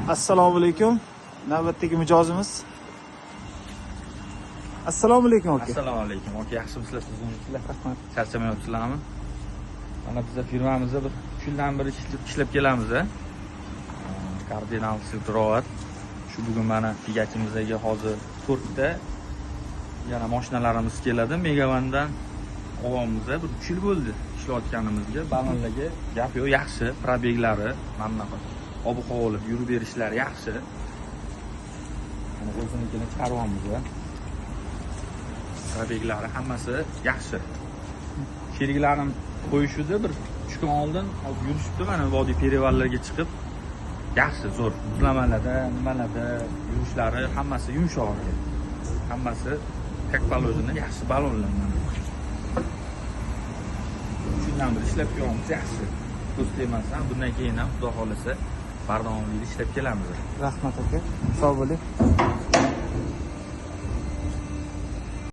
Assalomu alaykum. Navbatdagi mijozimiz. Assalomu alaykum aka. Assalomu alaykum. Aka, yaxshimisizlar? Sizlar Rahmat. charchamayapsizlarmi? Mana biz firmamizda bir 3 yildan beri ishlab kelamiz. Kardinal Siltrovat. Shu bugun mana egachimizga hozir 4 ta yana mashinalarimiz keladi. Megavandan ovomiz bir 3 yil bo'ldi ishlayotganimizga. Balonlarga gap yo'q, yaxshi, probeglari, mana bunaqa ob-havo olib yurib berishlari yaxshi. Mana o'zinikini chiqaryapmiz. Probeglari hammasi yaxshi. Sheriklarim qo'yishdi bir 3 kun oldin olib yurishibdi, mana vodiy perevallarga chiqib yaxshi, zo'r. Nimalarda yurishlari hammasi yumshoq. Hammasi как положено, yaxshi balonlar mana. Shundan bir ishlab ko'ramiz, yaxshi. Do'st emasdan bundan keyin ham xudo xolasa bardavomli ishlab kelamiz. Rahmat aka. Sog' bo'ling.